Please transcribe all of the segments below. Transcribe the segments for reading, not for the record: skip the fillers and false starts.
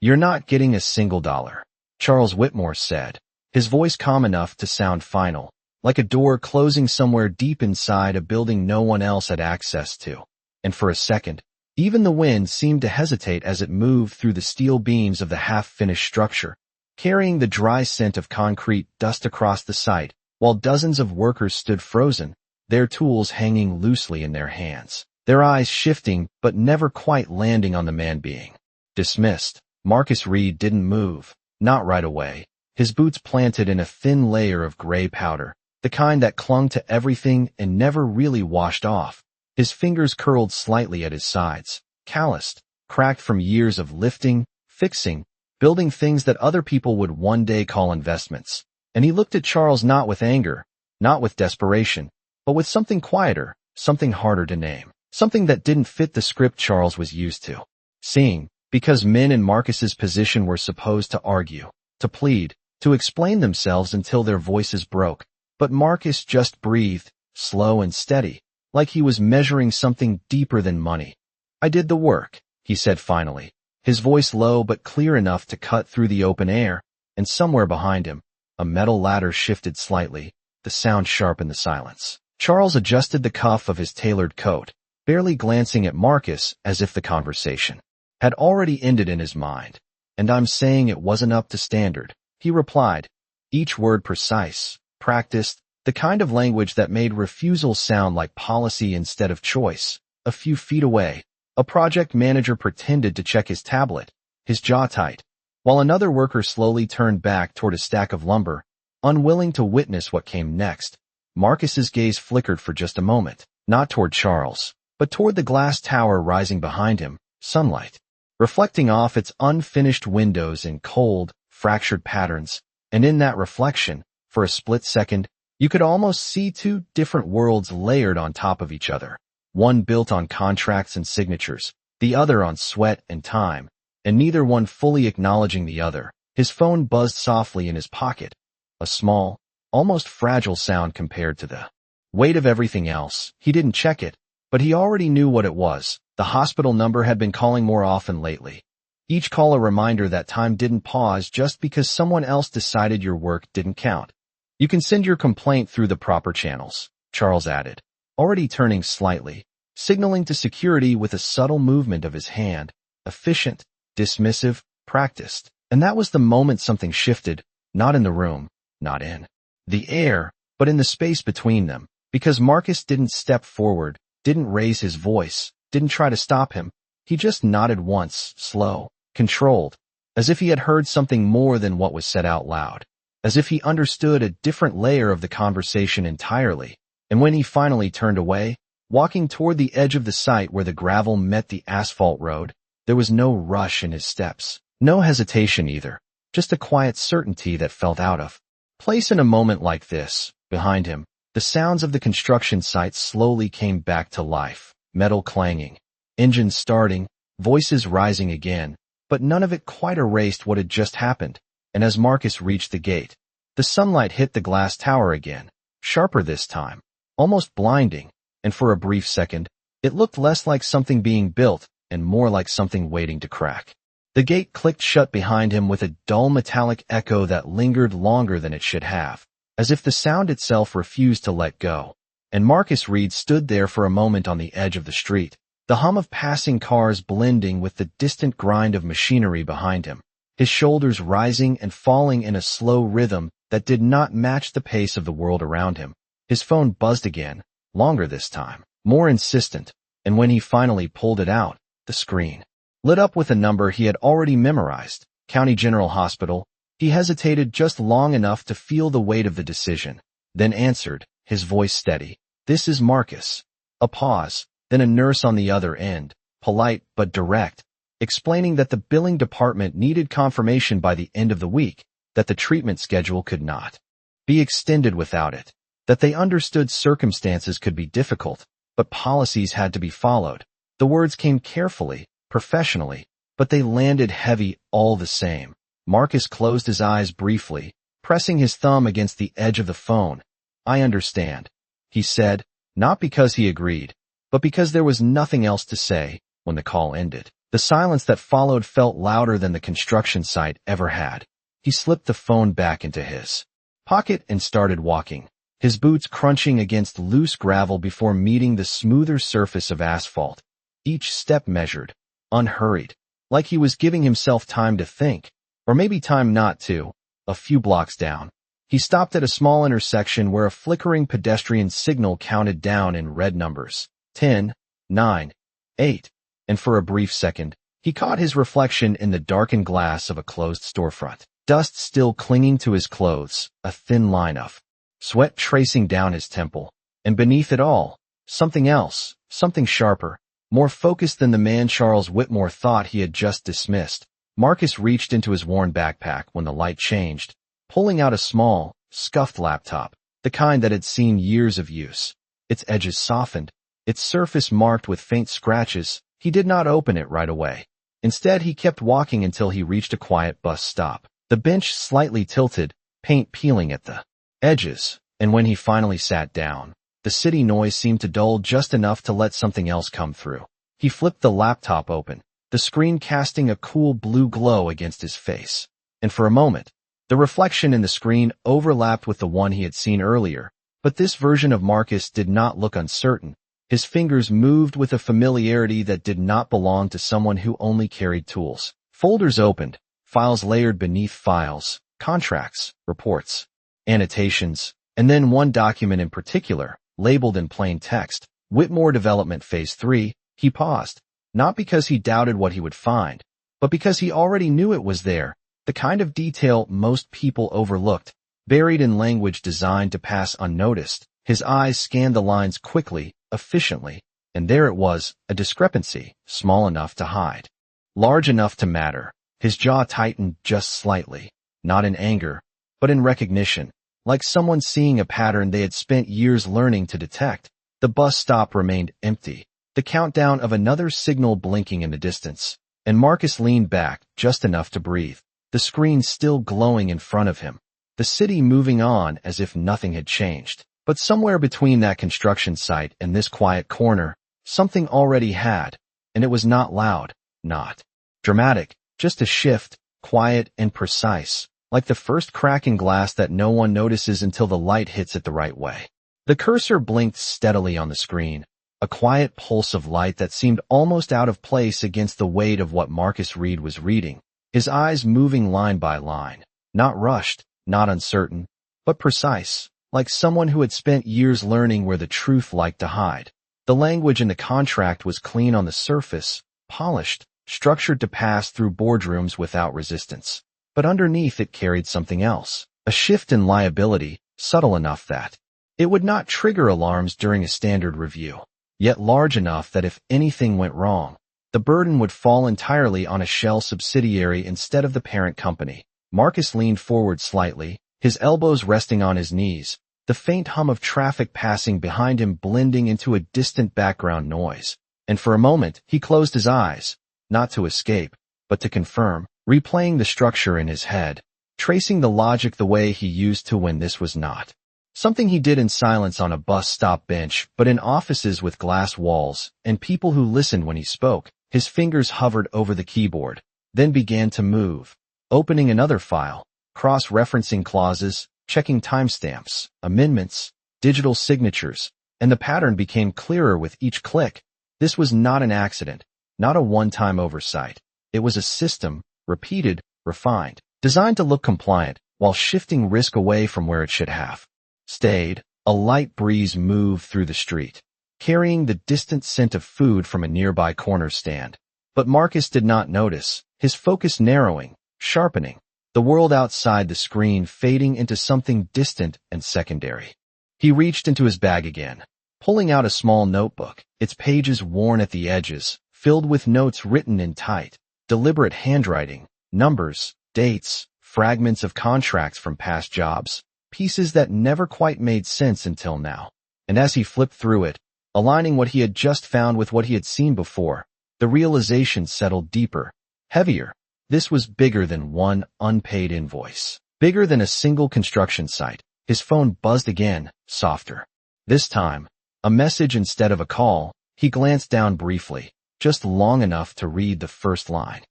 "You're not getting a single dollar," Charles Whitmore said, his voice calm enough to sound final, like a door closing somewhere deep inside a building no one else had access to. And for a second, even the wind seemed to hesitate as it moved through the steel beams of the half-finished structure, carrying the dry scent of concrete dust across the site, while dozens of workers stood frozen, their tools hanging loosely in their hands, their eyes shifting but never quite landing on the man being dismissed. Marcus Reed didn't move, not right away, his boots planted in a thin layer of gray powder, the kind that clung to everything and never really washed off. His fingers curled slightly at his sides, calloused, cracked from years of lifting, fixing, building things that other people would one day call investments. And he looked at Charles not with anger, not with desperation, but with something quieter, something harder to name, something that didn't fit the script Charles was used to seeing, because men in Marcus's position were supposed to argue, to plead, to explain themselves until their voices broke. But Marcus just breathed, slow and steady, like he was measuring something deeper than money. "I did the work," he said finally, his voice low but clear enough to cut through the open air, and somewhere behind him, a metal ladder shifted slightly, the sound sharp in the silence. Charles adjusted the cuff of his tailored coat, barely glancing at Marcus as if the conversation had already ended in his mind. "And I'm saying it wasn't up to standard," he replied, each word precise, practiced, the kind of language that made refusal sound like policy instead of choice. A few feet away, a project manager pretended to check his tablet, his jaw tight, while another worker slowly turned back toward a stack of lumber, unwilling to witness what came next. Marcus's gaze flickered for just a moment, not toward Charles, but toward the glass tower rising behind him, sunlight reflecting off its unfinished windows in cold, fractured patterns, and in that reflection, for a split second, you could almost see two different worlds layered on top of each other, one built on contracts and signatures, the other on sweat and time, and neither one fully acknowledging the other. His phone buzzed softly in his pocket, a small, almost fragile sound compared to the weight of everything else. He didn't check it, but he already knew what it was. The hospital number had been calling more often lately. Each call a reminder that time didn't pause just because someone else decided your work didn't count. "You can send your complaint through the proper channels," Charles added, already turning slightly, signaling to security with a subtle movement of his hand, efficient, dismissive, practiced. And that was the moment something shifted, not in the room, not in the air, but in the space between them, because Marcus didn't step forward, didn't raise his voice, didn't try to stop him. He just nodded once, slow, controlled, as if he had heard something more than what was said out loud, as if he understood a different layer of the conversation entirely. And when he finally turned away, walking toward the edge of the site where the gravel met the asphalt road, there was no rush in his steps, no hesitation either, just a quiet certainty that felt out of place. In a moment like this, behind him, the sounds of the construction site slowly came back to life, metal clanging, engines starting, voices rising again, but none of it quite erased what had just happened. And as Marcus reached the gate, the sunlight hit the glass tower again, sharper this time, almost blinding, and for a brief second, it looked less like something being built and more like something waiting to crack. The gate clicked shut behind him with a dull metallic echo that lingered longer than it should have, as if the sound itself refused to let go. And Marcus Reed stood there for a moment on the edge of the street, the hum of passing cars blending with the distant grind of machinery behind him, his shoulders rising and falling in a slow rhythm that did not match the pace of the world around him. His phone buzzed again, longer this time, more insistent, and when he finally pulled it out, the screen lit up with a number he had already memorized, County General Hospital. He hesitated just long enough to feel the weight of the decision, then answered, his voice steady. "This is Marcus." A pause, then a nurse on the other end, polite but direct, explaining that the billing department needed confirmation by the end of the week, that the treatment schedule could not be extended without it, that they understood circumstances could be difficult, but policies had to be followed. The words came carefully, professionally, but they landed heavy all the same. Marcus closed his eyes briefly, pressing his thumb against the edge of the phone. "I understand," he said, not because he agreed, but because there was nothing else to say. When the call ended, The silence that followed felt louder than the construction site ever had. He slipped the phone back into his pocket and started walking, his boots crunching against loose gravel before meeting the smoother surface of asphalt. Each step measured, unhurried, like he was giving himself time to think, or maybe time not to. A few blocks down, he stopped at a small intersection where a flickering pedestrian signal counted down in red numbers, 10, 9, 8, and for a brief second, he caught his reflection in the darkened glass of a closed storefront. Dust still clinging to his clothes, a thin line of sweat tracing down his temple, and beneath it all, something else, something sharper, more focused than the man Charles Whitmore thought he had just dismissed. Marcus reached into his worn backpack when the light changed, pulling out a small, scuffed laptop, the kind that had seen years of use. Its edges softened, its surface marked with faint scratches. He did not open it right away. Instead, he kept walking until he reached a quiet bus stop. The bench slightly tilted, paint peeling at the edges, and when he finally sat down, the city noise seemed to dull just enough to let something else come through. He flipped the laptop open, the screen casting a cool blue glow against his face. And for a moment, the reflection in the screen overlapped with the one he had seen earlier, but this version of Marcus did not look uncertain. His fingers moved with a familiarity that did not belong to someone who only carried tools. Folders opened, files layered beneath files, contracts, reports, annotations, and then one document in particular, labeled in plain text, Whitmore Development Phase 3. He paused, not because he doubted what he would find, but because he already knew it was there, the kind of detail most people overlooked, buried in language designed to pass unnoticed. His eyes scanned the lines quickly, efficiently, and there it was, a discrepancy, small enough to hide, large enough to matter. His jaw tightened just slightly, not in anger, but in recognition, like someone seeing a pattern they had spent years learning to detect. The bus stop remained empty, the countdown of another signal blinking in the distance, and Marcus leaned back just enough to breathe, the screen still glowing in front of him, the city moving on as if nothing had changed. But somewhere between that construction site and this quiet corner, something already had, and it was not loud, not dramatic, just a shift, quiet and precise, like the first crack in glass that no one notices until the light hits it the right way. The cursor blinked steadily on the screen, a quiet pulse of light that seemed almost out of place against the weight of what Marcus Reed was reading, his eyes moving line by line, not rushed, not uncertain, but precise, like someone who had spent years learning where the truth liked to hide. The language in the contract was clean on the surface, polished, structured to pass through boardrooms without resistance. But underneath it carried something else, a shift in liability, subtle enough that it would not trigger alarms during a standard review, yet large enough that if anything went wrong, the burden would fall entirely on a shell subsidiary instead of the parent company. Marcus leaned forward slightly, his elbows resting on his knees, the faint hum of traffic passing behind him blending into a distant background noise. And for a moment, he closed his eyes, not to escape, but to confirm, replaying the structure in his head, tracing the logic the way he used to when this was not something he did in silence on a bus stop bench, but in offices with glass walls and people who listened when he spoke. His fingers hovered over the keyboard, then began to move, opening another file, cross-referencing clauses, checking timestamps, amendments, digital signatures, and the pattern became clearer with each click. This was not an accident, not a one-time oversight. It was a system, repeated, refined, designed to look compliant, while shifting risk away from where it should have stayed. A light breeze moved through the street, carrying the distant scent of food from a nearby corner stand. But Marcus did not notice, his focus narrowing, sharpening, the world outside the screen fading into something distant and secondary. He reached into his bag again, pulling out a small notebook, its pages worn at the edges, filled with notes written in tight, deliberate handwriting, numbers, dates, fragments of contracts from past jobs, pieces that never quite made sense until now. And as he flipped through it, aligning what he had just found with what he had seen before, the realization settled deeper, heavier. This was bigger than one unpaid invoice, bigger than a single construction site. His phone buzzed again, softer. This time, a message instead of a call. He glanced down briefly, just long enough to read the first line.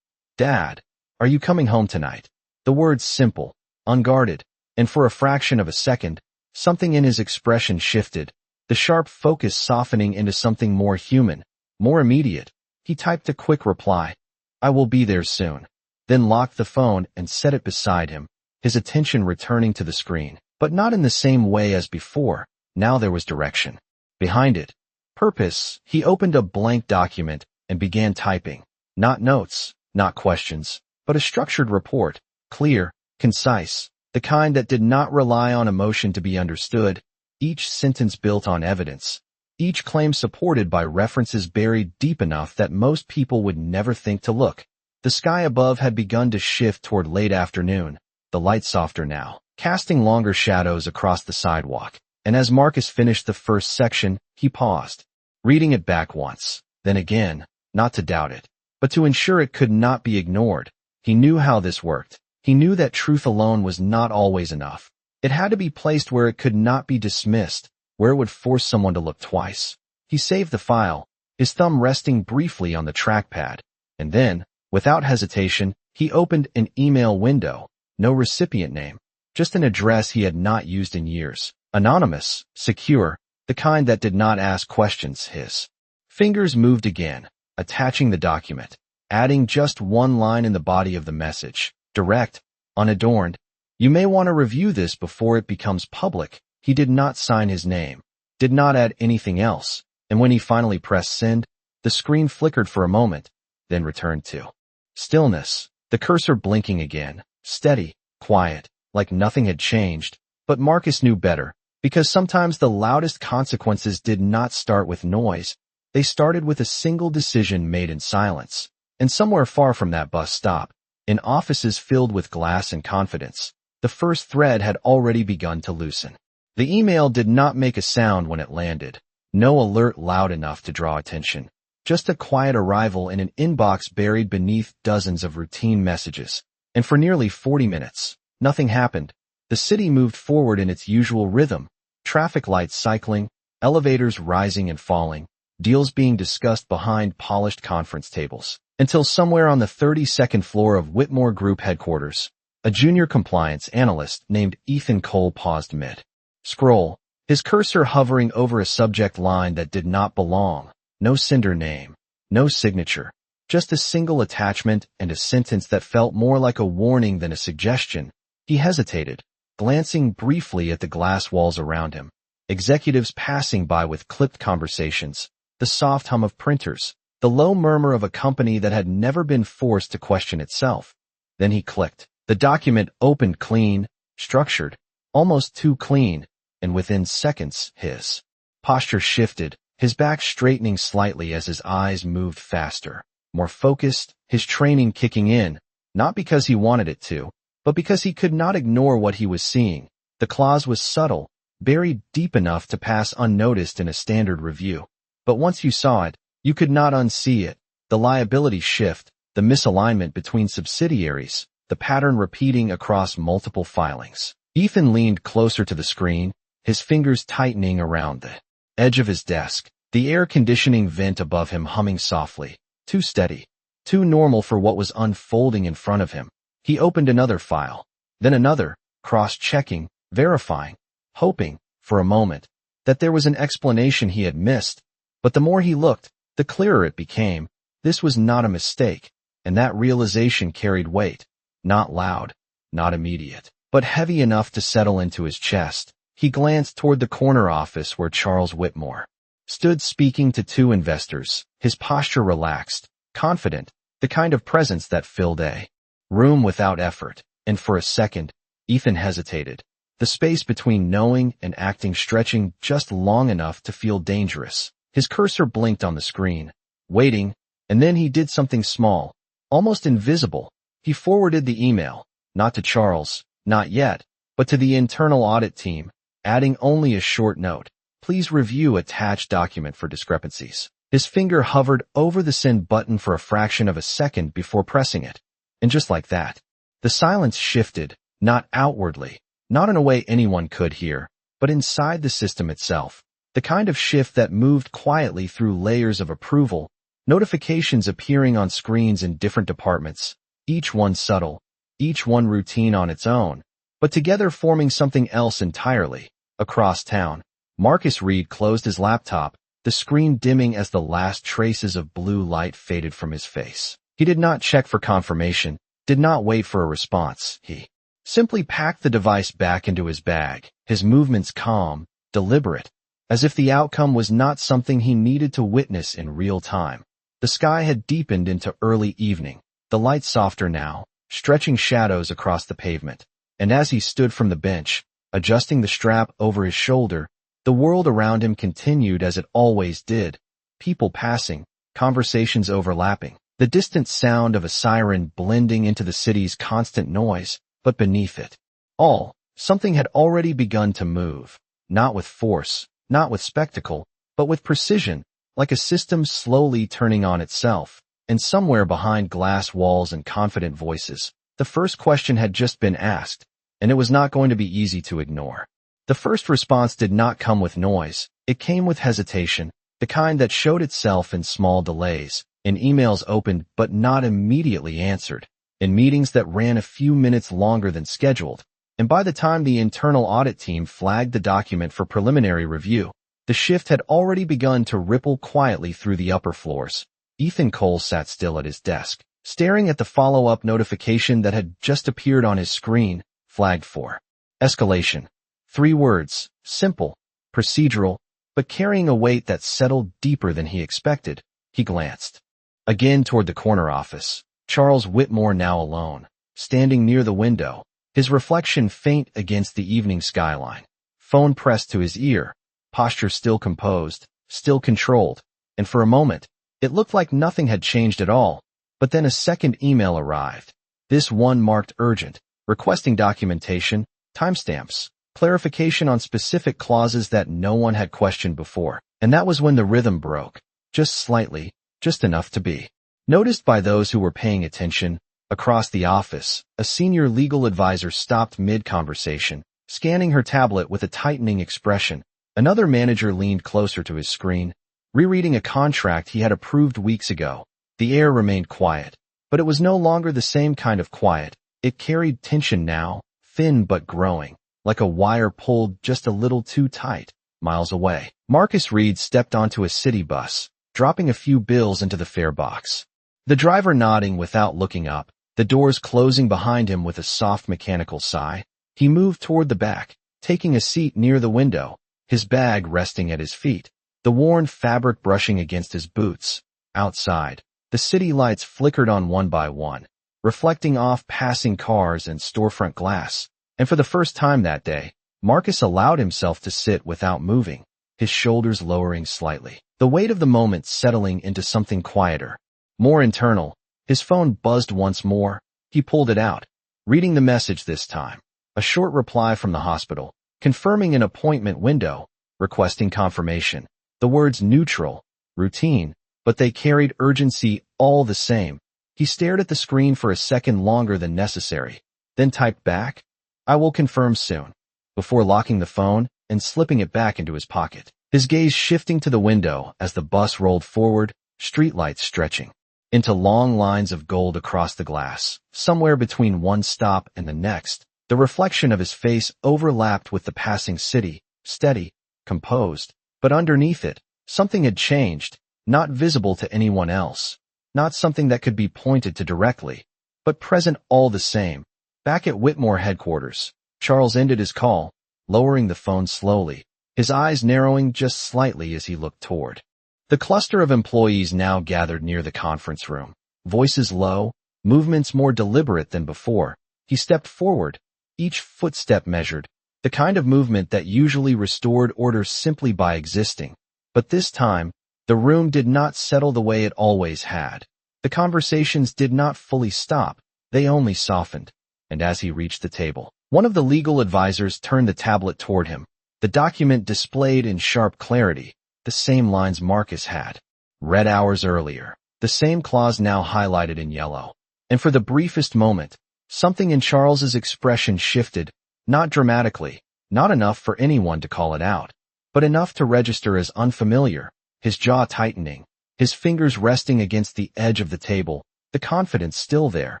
"Dad, are you coming home tonight?" The words simple, unguarded, and for a fraction of a second, something in his expression shifted, the sharp focus softening into something more human, more immediate. He typed a quick reply, "I will be there soon," then locked the phone and set it beside him, his attention returning to the screen, but not in the same way as before. Now there was direction. Behind it, purpose. He opened a blank document and began typing. Not notes, not questions, but a structured report, clear, concise, the kind that did not rely on emotion to be understood, each sentence built on evidence, each claim supported by references buried deep enough that most people would never think to look. The sky above had begun to shift toward late afternoon, the light softer now, casting longer shadows across the sidewalk. And as Marcus finished the first section, he paused, reading it back once, then again, not to doubt it, but to ensure it could not be ignored. He knew how this worked. He knew that truth alone was not always enough. It had to be placed where it could not be dismissed, where it would force someone to look twice. He saved the file, his thumb resting briefly on the trackpad, and then, without hesitation, he opened an email window. No recipient name, just an address he had not used in years. Anonymous, secure, the kind that did not ask questions. His fingers moved again, attaching the document, adding just one line in the body of the message. Direct, unadorned. "You may want to review this before it becomes public." He did not sign his name, did not add anything else, and when he finally pressed send, the screen flickered for a moment, then returned to stillness, the cursor blinking again, steady, quiet, like nothing had changed. But Marcus knew better, because sometimes the loudest consequences did not start with noise. They started with a single decision made in silence. And somewhere far from that bus stop, in offices filled with glass and confidence, the first thread had already begun to loosen. The email did not make a sound when it landed, no alert loud enough to draw attention, just a quiet arrival in an inbox buried beneath dozens of routine messages. And for nearly 40 minutes, nothing happened. The city moved forward in its usual rhythm, traffic lights cycling, elevators rising and falling, deals being discussed behind polished conference tables, until somewhere on the 32nd floor of Whitmore Group headquarters, a junior compliance analyst named Ethan Cole paused mid-scroll, his cursor hovering over a subject line that did not belong. No sender name, no signature, just a single attachment and a sentence that felt more like a warning than a suggestion. He hesitated, glancing briefly at the glass walls around him, executives passing by with clipped conversations, the soft hum of printers, the low murmur of a company that had never been forced to question itself. Then he clicked. The document opened clean, structured, almost too clean, and within seconds, his posture shifted, his back straightening slightly as his eyes moved faster, more focused, his training kicking in, not because he wanted it to, but because he could not ignore what he was seeing. The clause was subtle, buried deep enough to pass unnoticed in a standard review. But once you saw it, you could not unsee it. The liability shift, the misalignment between subsidiaries, the pattern repeating across multiple filings. Ethan leaned closer to the screen, his fingers tightening around the edge of his desk, the air conditioning vent above him humming softly, too steady, too normal for what was unfolding in front of him. He opened another file, then another, cross-checking, verifying, hoping, for a moment, that there was an explanation he had missed. But the more he looked, the clearer it became. This was not a mistake, and that realization carried weight, not loud, not immediate, but heavy enough to settle into his chest. He glanced toward the corner office where Charles Whitmore stood speaking to two investors, his posture relaxed, confident, the kind of presence that filled a room without effort. And for a second, Ethan hesitated, the space between knowing and acting stretching just long enough to feel dangerous. His cursor blinked on the screen, waiting, and then he did something small, almost invisible. He forwarded the email, not to Charles, not yet, but to the internal audit team, adding only a short note. Please review attached document for discrepancies. His finger hovered over the send button for a fraction of a second before pressing it. And just like that, the silence shifted, not outwardly, not in a way anyone could hear, but inside the system itself. The kind of shift that moved quietly through layers of approval, Notifications appearing on screens in different departments, each one subtle, each one routine on its own, but together forming something else entirely. Across town, Marcus Reed closed his laptop, the screen dimming as the last traces of blue light faded from his face. He did not check for confirmation, did not wait for a response. He simply packed the device back into his bag, his movements calm, deliberate, as if the outcome was not something he needed to witness in real time. The sky had deepened into early evening, the light softer now, stretching shadows across the pavement, and as he stood from the bench, adjusting the strap over his shoulder, the world around him continued as it always did, people passing, conversations overlapping, the distant sound of a siren blending into the city's constant noise, but beneath it all, something had already begun to move, not with force, not with spectacle, but with precision, like a system slowly turning on itself. And somewhere behind glass walls and confident voices, the first question had just been asked, and it was not going to be easy to ignore. The first response did not come with noise, it came with hesitation, the kind that showed itself in small delays, in emails opened but not immediately answered, in meetings that ran a few minutes longer than scheduled, and by the time the internal audit team flagged the document for preliminary review, the shift had already begun to ripple quietly through the upper floors. Ethan Cole sat still at his desk, staring at the follow-up notification that had just appeared on his screen, flagged for escalation. 3 words, simple, procedural, but carrying a weight that settled deeper than he expected. He glanced again toward the corner office. Charles Whitmore now alone, standing near the window, his reflection faint against the evening skyline. Phone pressed to his ear, posture still composed, still controlled, and for a moment, it looked like nothing had changed at all. But then a second email arrived. This one marked urgent, requesting documentation, timestamps, clarification on specific clauses that no one had questioned before. And that was when the rhythm broke, just slightly, just enough to be noticed by those who were paying attention. Across the office, a senior legal advisor stopped mid-conversation, scanning her tablet with a tightening expression. Another manager leaned closer to his screen, rereading a contract he had approved weeks ago. The air remained quiet, but it was no longer the same kind of quiet. It carried tension now, thin but growing, like a wire pulled just a little too tight. Miles away, Marcus Reed stepped onto a city bus, dropping a few bills into the fare box. The driver nodding without looking up, the doors closing behind him with a soft mechanical sigh. He moved toward the back, taking a seat near the window, his bag resting at his feet, the worn fabric brushing against his boots. Outside, the city lights flickered on one by one, reflecting off passing cars and storefront glass. And for the first time that day, Marcus allowed himself to sit without moving, his shoulders lowering slightly, the weight of the moment settling into something quieter, more internal. His phone buzzed once more. He pulled it out, reading the message this time. A short reply from the hospital, confirming an appointment window, requesting confirmation. The words neutral, routine, but they carried urgency all the same. He stared at the screen for a second longer than necessary, then typed back, "I will confirm soon," before locking the phone and slipping it back into his pocket. His gaze shifting to the window as the bus rolled forward, streetlights stretching into long lines of gold across the glass. Somewhere between one stop and the next, the reflection of his face overlapped with the passing city, steady, composed, but underneath it, something had changed, not visible to anyone else, not something that could be pointed to directly, but present all the same. Back at Whitmore headquarters, Charles ended his call, lowering the phone slowly, his eyes narrowing just slightly as he looked toward the cluster of employees now gathered near the conference room. Voices low, movements more deliberate than before. He stepped forward, each footstep measured, the kind of movement that usually restored order simply by existing. But this time, the room did not settle the way it always had. The conversations did not fully stop, they only softened. And as he reached the table, one of the legal advisors turned the tablet toward him, the document displayed in sharp clarity, the same lines Marcus had read hours earlier, the same clause now highlighted in yellow. And for the briefest moment, something in Charles's expression shifted, not dramatically, not enough for anyone to call it out, but enough to register as unfamiliar, his jaw tightening, his fingers resting against the edge of the table, the confidence still there,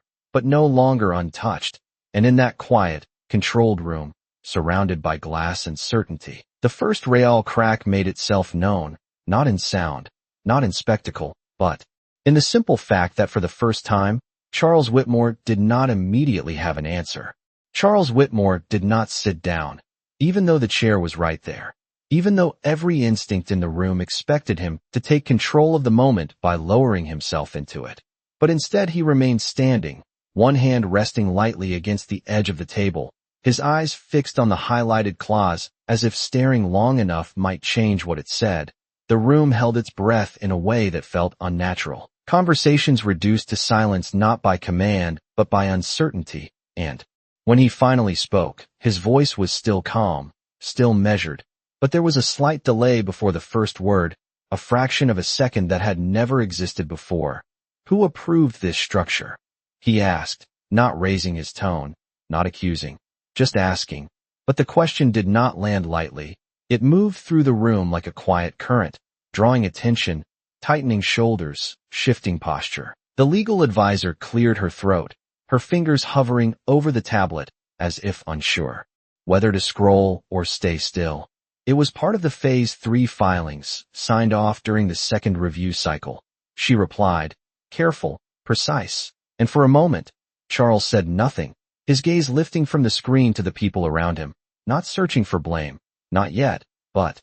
but no longer untouched. And in that quiet, controlled room, surrounded by glass and certainty, the first real crack made itself known, not in sound, not in spectacle, but in the simple fact that for the first time, Charles Whitmore did not immediately have an answer. Charles Whitmore did not sit down, even though the chair was right there, even though every instinct in the room expected him to take control of the moment by lowering himself into it. But instead he remained standing, one hand resting lightly against the edge of the table, his eyes fixed on the highlighted clause, as if staring long enough might change what it said. The room held its breath in a way that felt unnatural. Conversations reduced to silence not by command, but by uncertainty, and when he finally spoke, his voice was still calm, still measured, but there was a slight delay before the first word, a fraction of a second that had never existed before. Who approved this structure? He asked, not raising his tone, not accusing, just asking. But the question did not land lightly. It moved through the room like a quiet current, drawing attention, tightening shoulders, shifting posture. The legal advisor cleared her throat, her fingers hovering over the tablet, as if unsure whether to scroll or stay still. It was part of the Phase 3 filings, signed off during the second review cycle. She replied, careful, precise, and for a moment, Charles said nothing, his gaze lifting from the screen to the people around him, not searching for blame, not yet, but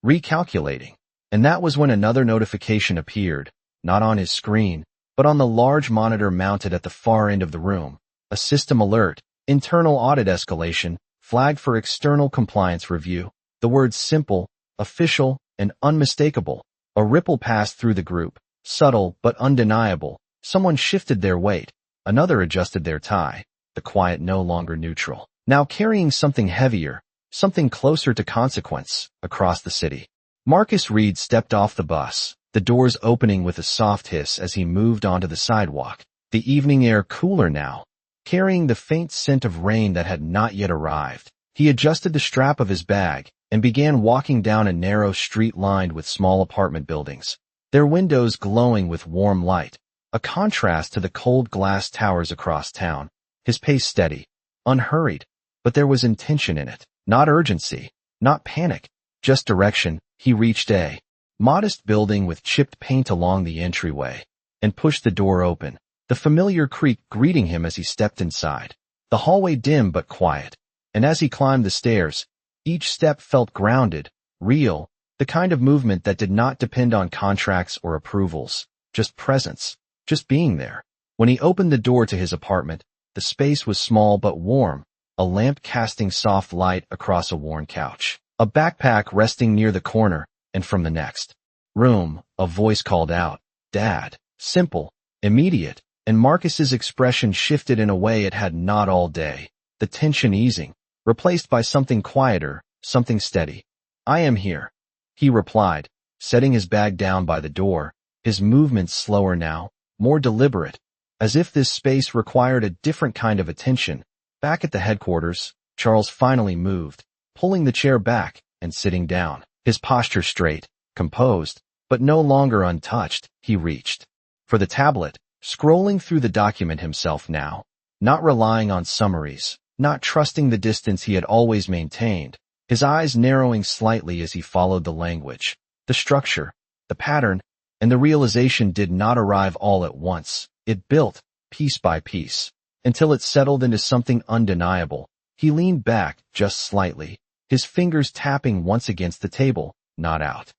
recalculating. And that was when another notification appeared, not on his screen, but on the large monitor mounted at the far end of the room. A system alert, internal audit escalation, flagged for external compliance review. The words simple, official, and unmistakable. A ripple passed through the group, subtle but undeniable. Someone shifted their weight, another adjusted their tie, the quiet no longer neutral, now carrying something heavier, something closer to consequence, across the city. Marcus Reed stepped off the bus, the doors opening with a soft hiss as he moved onto the sidewalk, the evening air cooler now, carrying the faint scent of rain that had not yet arrived. He adjusted the strap of his bag and began walking down a narrow street lined with small apartment buildings, their windows glowing with warm light, a contrast to the cold glass towers across town. His pace steady, unhurried, but there was intention in it, not urgency, not panic, just direction. He reached a modest building with chipped paint along the entryway and pushed the door open, the familiar creak greeting him as he stepped inside. The hallway dim but quiet, and as he climbed the stairs, each step felt grounded, real, the kind of movement that did not depend on contracts or approvals, just presence, just being there. When he opened the door to his apartment, the space was small but warm, a lamp casting soft light across a worn couch, a backpack resting near the corner, and from the next room, a voice called out, "Dad." Simple, immediate, and Marcus's expression shifted in a way it had not all day, the tension easing, replaced by something quieter, something steady. "I am here," he replied, setting his bag down by the door, his movements slower now, more deliberate, as if this space required a different kind of attention. Back at the headquarters, Charles finally moved, pulling the chair back and sitting down, his posture straight, composed, but no longer untouched. He reached for the tablet, scrolling through the document himself now, not relying on summaries, not trusting the distance he had always maintained, his eyes narrowing slightly as he followed the language, the structure, the pattern, and the realization did not arrive all at once. It built, piece by piece, until it settled into something undeniable. He leaned back just slightly, his fingers tapping once against the table, not out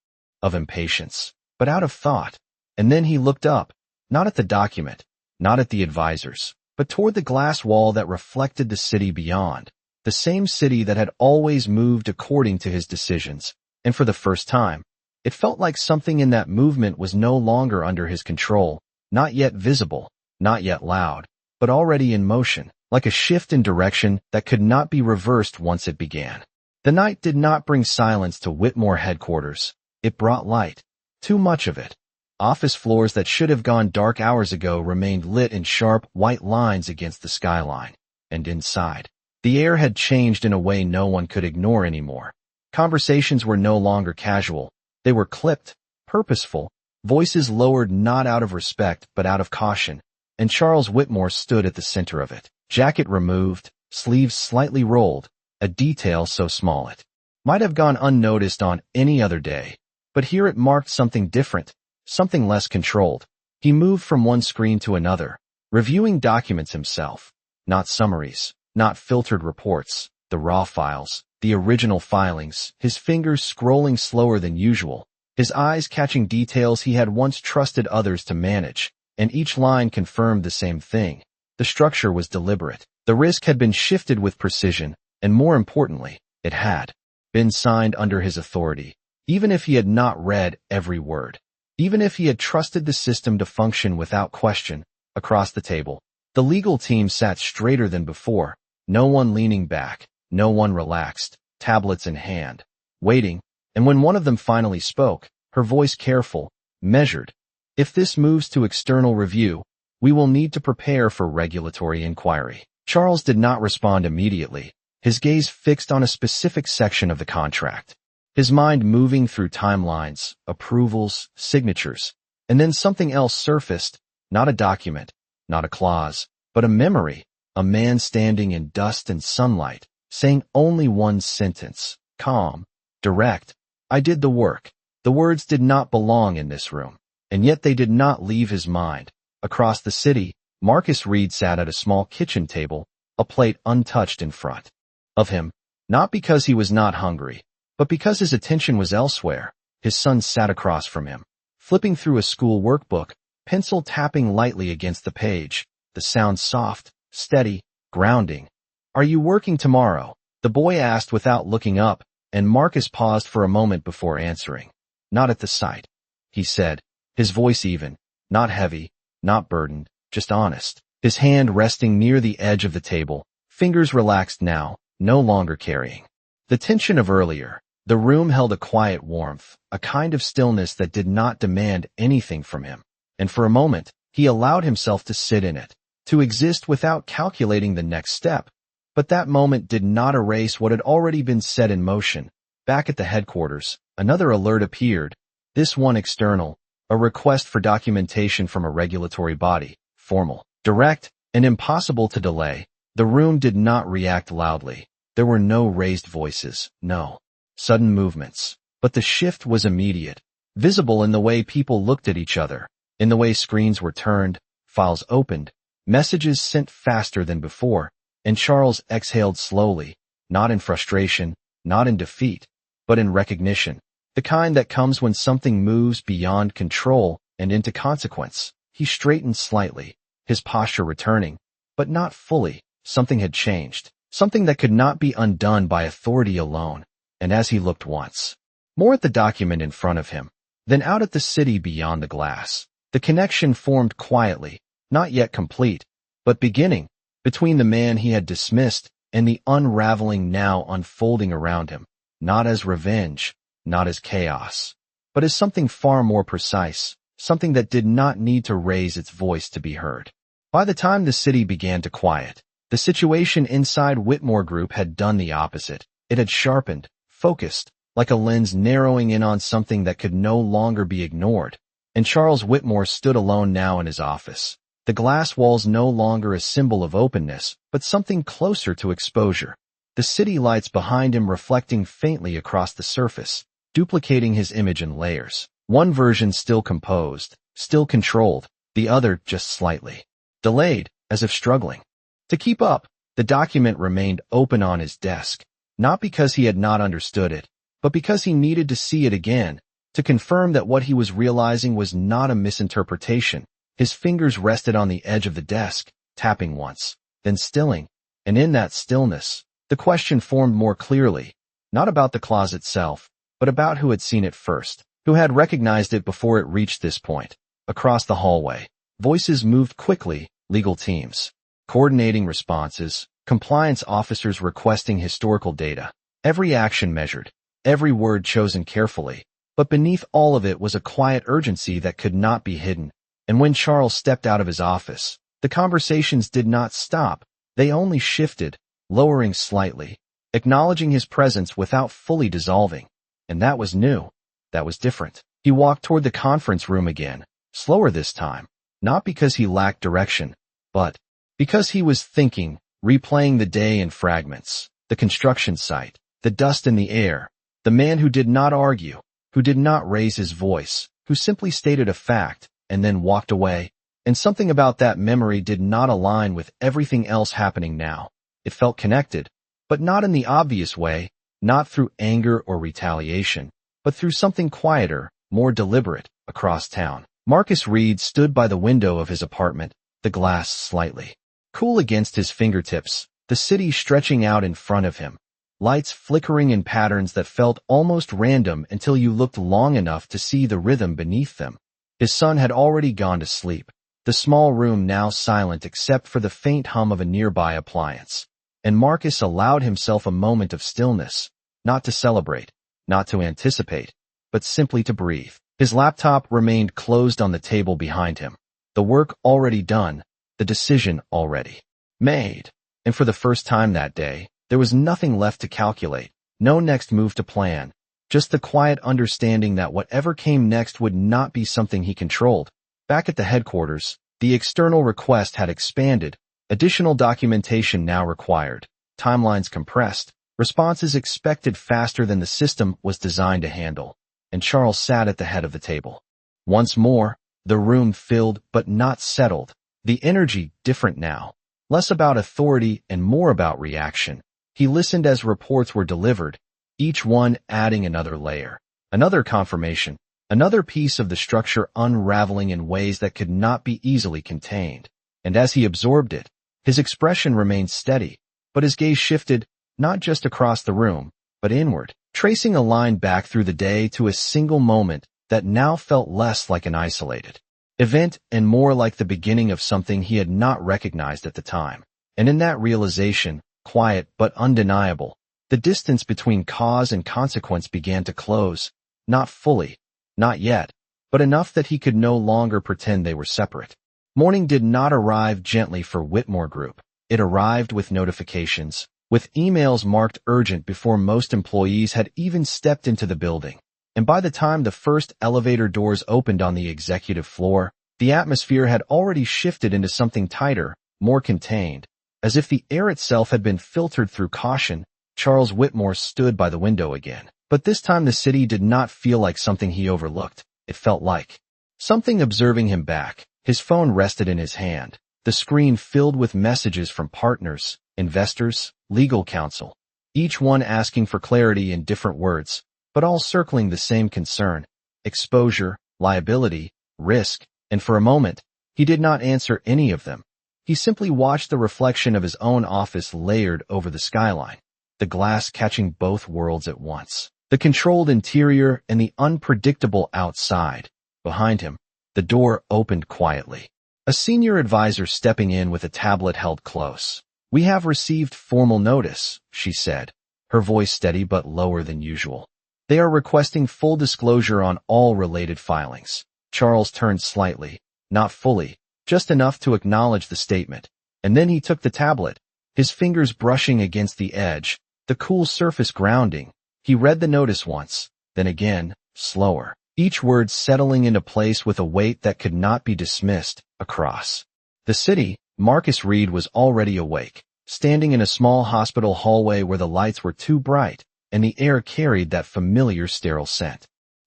of impatience, but out of thought. And then he looked up, not at the document, not at the advisors, but toward the glass wall that reflected the city beyond, the same city that had always moved according to his decisions. And for the first time, it felt like something in that movement was no longer under his control, not yet visible, not yet loud, but already in motion, like a shift in direction that could not be reversed once it began. The night did not bring silence to Whitmore headquarters. It brought light. Too much of it. Office floors that should have gone dark hours ago remained lit in sharp, white lines against the skyline. And inside, the air had changed in a way no one could ignore anymore. Conversations were no longer casual. They were clipped, purposeful, Voices lowered not out of respect but out of caution, and Charles Whitmore stood at the center of it. Jacket removed, sleeves slightly rolled, a detail so small it might have gone unnoticed on any other day. But here it marked something different, something less controlled. He moved from one screen to another, reviewing documents himself. Not summaries, not filtered reports, the raw files, the original filings, his fingers scrolling slower than usual, his eyes catching details he had once trusted others to manage, and each line confirmed the same thing. The structure was deliberate. The risk had been shifted with precision, and more importantly, it had been signed under his authority, even if he had not read every word. Even if he had trusted the system to function without question. Across the table, the legal team sat straighter than before, no one leaning back, no one relaxed, tablets in hand, waiting, and when one of them finally spoke, her voice careful, measured. If this moves to external review, we will need to prepare for regulatory inquiry. Charles did not respond immediately, his gaze fixed on a specific section of the contract. His mind moving through timelines, approvals, signatures, and then something else surfaced, not a document, not a clause, but a memory, a man standing in dust and sunlight, saying only one sentence, calm, direct, I did the work. The words did not belong in this room, and yet they did not leave his mind. Across the city, Marcus Reed sat at a small kitchen table, a plate untouched in front of him, not because he was not hungry, but because his attention was elsewhere. His son sat across from him, flipping through a school workbook, pencil tapping lightly against the page, the sound soft, steady, grounding. Are you working tomorrow? The boy asked without looking up, and Marcus paused for a moment before answering. Not at the sight, he said, his voice even, not heavy, not burdened, just honest. His hand resting near the edge of the table, fingers relaxed now, no longer carrying the tension of earlier. The room held a quiet warmth, a kind of stillness that did not demand anything from him. And for a moment, he allowed himself to sit in it, to exist without calculating the next step. But that moment did not erase what had already been set in motion. Back at the headquarters, another alert appeared, this one external, a request for documentation from a regulatory body, formal, direct, and impossible to delay. The room did not react loudly. There were no raised voices, no sudden movements. But the shift was immediate, visible in the way people looked at each other, in the way screens were turned, files opened, messages sent faster than before, and Charles exhaled slowly, not in frustration, not in defeat, but in recognition, the kind that comes when something moves beyond control and into consequence. He straightened slightly, his posture returning, but not fully. Something had changed, something that could not be undone by authority alone. And as he looked once more at the document in front of him, then out at the city beyond the glass, the connection formed quietly, not yet complete, but beginning, between the man he had dismissed and the unraveling now unfolding around him, not as revenge, not as chaos, but as something far more precise, something that did not need to raise its voice to be heard. By the time the city began to quiet, the situation inside Whitmore Group had done the opposite. It had sharpened, focused, like a lens narrowing in on something that could no longer be ignored. And Charles Whitmore stood alone now in his office. The glass walls no longer a symbol of openness, but something closer to exposure. The city lights behind him reflecting faintly across the surface, duplicating his image in layers. One version still composed, still controlled, the other just slightly delayed, as if struggling to keep up. The document remained open on his desk, not because he had not understood it, but because he needed to see it again, to confirm that what he was realizing was not a misinterpretation. His fingers rested on the edge of the desk, tapping once, then stilling, and in that stillness, the question formed more clearly, not about the clause itself, but about who had seen it first, who had recognized it before it reached this point. Across the hallway, voices moved quickly, legal teams coordinating responses, compliance officers requesting historical data, every action measured, every word chosen carefully. But beneath all of it was a quiet urgency that could not be hidden. And when Charles stepped out of his office, the conversations did not stop, they only shifted, lowering slightly, acknowledging his presence without fully dissolving. And that was new. That was different. He walked toward the conference room again, slower this time, not because he lacked direction, but because he was thinking, replaying the day in fragments, the construction site, the dust in the air, the man who did not argue, who did not raise his voice, who simply stated a fact, and then walked away. And something about that memory did not align with everything else happening now. It felt connected, but not in the obvious way, not through anger or retaliation, but through something quieter, more deliberate, across town. Marcus Reed stood by the window of his apartment, the glass slightly cool against his fingertips, the city stretching out in front of him, lights flickering in patterns that felt almost random until you looked long enough to see the rhythm beneath them. His son had already gone to sleep, the small room now silent except for the faint hum of a nearby appliance. And Marcus allowed himself a moment of stillness, not to celebrate, not to anticipate, but simply to breathe. His laptop remained closed on the table behind him. The work already done, the decision already made. And for the first time that day, there was nothing left to calculate, no next move to plan, just the quiet understanding that whatever came next would not be something he controlled. Back at the headquarters, the external request had expanded, additional documentation now required, timelines compressed, responses expected faster than the system was designed to handle. And Charles sat at the head of the table. Once more, the room filled but not settled, the energy different now, less about authority and more about reaction. He listened as reports were delivered, each one adding another layer, another confirmation, another piece of the structure unraveling in ways that could not be easily contained. And as he absorbed it, his expression remained steady, but his gaze shifted, not just across the room, but inward, tracing a line back through the day to a single moment that now felt less like an isolated event and more like the beginning of something he had not recognized at the time. And in that realization, quiet but undeniable, the distance between cause and consequence began to close, not fully, not yet, but enough that he could no longer pretend they were separate. Morning did not arrive gently for Whitmore Group. It arrived with notifications, with emails marked urgent before most employees had even stepped into the building. And by the time the first elevator doors opened on the executive floor, the atmosphere had already shifted into something tighter, more contained. As if the air itself had been filtered through caution, Charles Whitmore stood by the window again. But this time the city did not feel like something he overlooked. It felt like something observing him back. His phone rested in his hand, the screen filled with messages from partners, investors, legal counsel, each one asking for clarity in different words, but all circling the same concern: exposure, liability, risk. And for a moment, he did not answer any of them. He simply watched the reflection of his own office layered over the skyline, the glass catching both worlds at once, the controlled interior and the unpredictable outside. Behind him, the door opened quietly. A senior advisor stepping in with a tablet held close. "We have received formal notice," she said, her voice steady but lower than usual. "They are requesting full disclosure on all related filings." Charles turned slightly, not fully, just enough to acknowledge the statement. And then he took the tablet, his fingers brushing against the edge, the cool surface grounding. He read the notice once, then again, slower, each word settling into place with a weight that could not be dismissed. Across the city, Marcus Reed was already awake, standing in a small hospital hallway where the lights were too bright, and the air carried that familiar sterile scent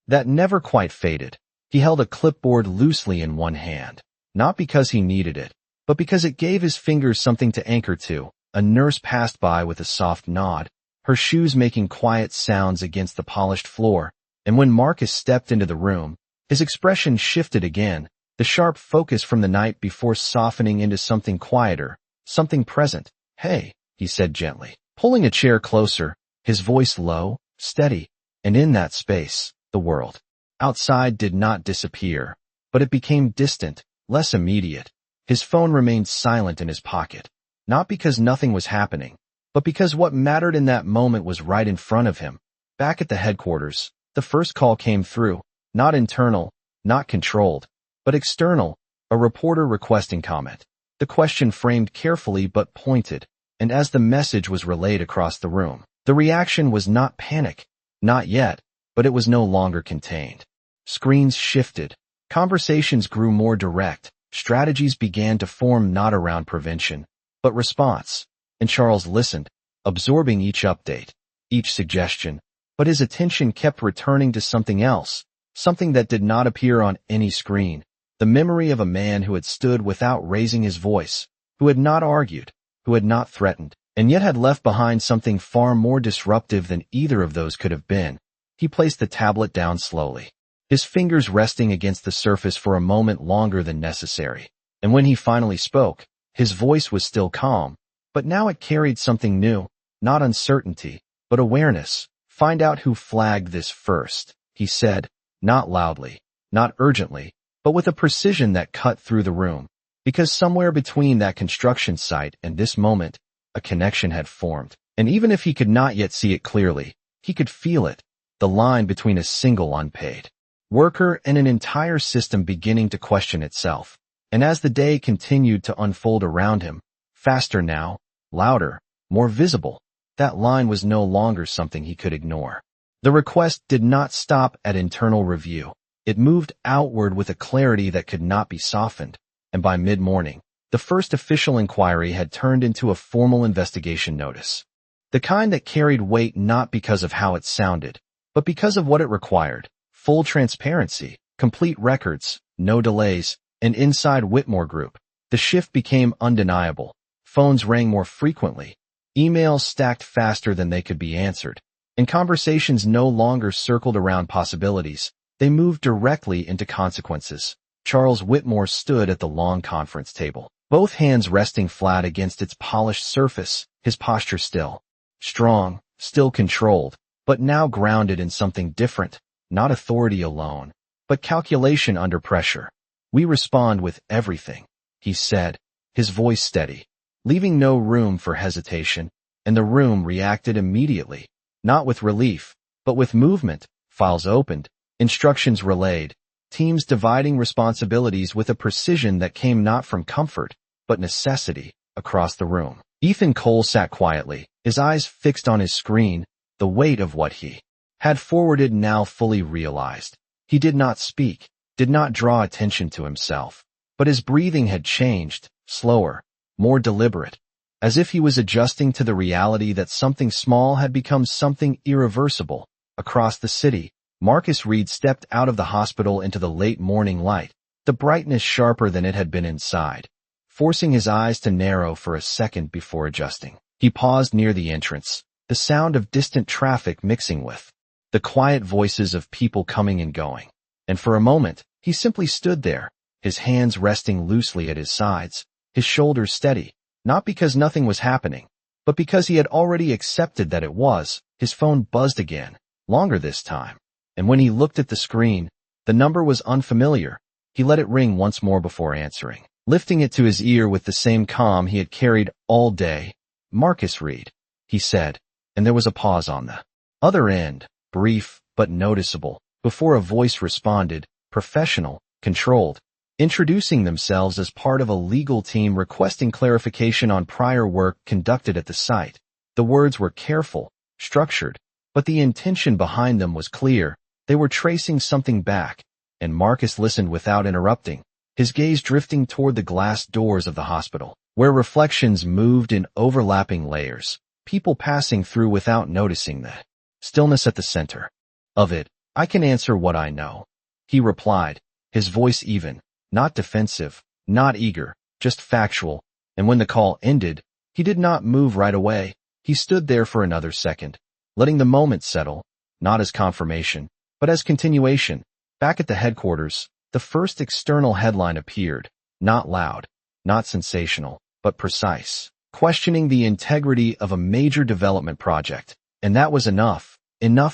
that never quite faded. He held a clipboard loosely in one hand, not because he needed it, but because it gave his fingers something to anchor to. A nurse passed by with a soft nod, her shoes making quiet sounds against the polished floor, and when Marcus stepped into the room, his expression shifted again, the sharp focus from the night before softening into something quieter, something present. "Hey," he said gently, pulling a chair closer, his voice low, steady, and in that space, the world outside did not disappear, but it became distant, less immediate. His phone remained silent in his pocket, not because nothing was happening, but because what mattered in that moment was right in front of him. Back at the headquarters, the first call came through, not internal, not controlled, but external, a reporter requesting comment. The question framed carefully but pointed, and as the message was relayed across the room, the reaction was not panic, not yet, but it was no longer contained. Screens shifted. Conversations grew more direct. Strategies began to form not around prevention, but response. And Charles listened, absorbing each update, each suggestion. But his attention kept returning to something else, something that did not appear on any screen. The memory of a man who had stood without raising his voice, who had not argued, who had not threatened, and yet had left behind something far more disruptive than either of those could have been. He placed the tablet down slowly, his fingers resting against the surface for a moment longer than necessary. And when he finally spoke, his voice was still calm, but now it carried something new, not uncertainty, but awareness. "Find out who flagged this first," he said, not loudly, not urgently, but with a precision that cut through the room. Because somewhere between that construction site and this moment, a connection had formed. And even if he could not yet see it clearly, he could feel it, the line between a single unpaid worker and an entire system beginning to question itself. And as the day continued to unfold around him, faster now, louder, more visible, that line was no longer something he could ignore. The request did not stop at internal review. It moved outward with a clarity that could not be softened, and by mid-morning, the first official inquiry had turned into a formal investigation notice. The kind that carried weight not because of how it sounded, but because of what it required: full transparency, complete records, no delays, and inside Whitmore Group, the shift became undeniable. Phones rang more frequently, emails stacked faster than they could be answered, and conversations no longer circled around possibilities. They moved directly into consequences. Charles Whitmore stood at the long conference table, both hands resting flat against its polished surface, his posture still, strong, still controlled, but now grounded in something different, not authority alone, but calculation under pressure. "We respond with everything," he said, his voice steady, leaving no room for hesitation, and the room reacted immediately, not with relief, but with movement. Files opened, instructions relayed, teams dividing responsibilities with a precision that came not from comfort, but necessity, across the room. Ethan Cole sat quietly, his eyes fixed on his screen, the weight of what he had forwarded now fully realized. He did not speak, did not draw attention to himself, but his breathing had changed, slower, more deliberate, as if he was adjusting to the reality that something small had become something irreversible. Across the city, Marcus Reed stepped out of the hospital into the late morning light, the brightness sharper than it had been inside, forcing his eyes to narrow for a second before adjusting. He paused near the entrance, the sound of distant traffic mixing with the quiet voices of people coming and going. And for a moment, he simply stood there, his hands resting loosely at his sides, his shoulders steady, not because nothing was happening, but because he had already accepted that it was. His phone buzzed again, longer this time. And when he looked at the screen, the number was unfamiliar. He let it ring once more before answering, lifting it to his ear with the same calm he had carried all day. "Marcus Reed," he said, and there was a pause on the other end, brief but noticeable, before a voice responded, professional, controlled, introducing themselves as part of a legal team requesting clarification on prior work conducted at the site. The words were careful, structured, but the intention behind them was clear. They were tracing something back, and Marcus listened without interrupting, his gaze drifting toward the glass doors of the hospital, where reflections moved in overlapping layers, people passing through without noticing the stillness at the center of it. "I can answer what I know," he replied, his voice even, not defensive, not eager, just factual. And when the call ended, he did not move right away. He stood there for another second, letting the moment settle, not as confirmation, but as continuation. Back at the headquarters, the first external headline appeared, not loud, not sensational, but precise, questioning the integrity of a major development project. And that was enough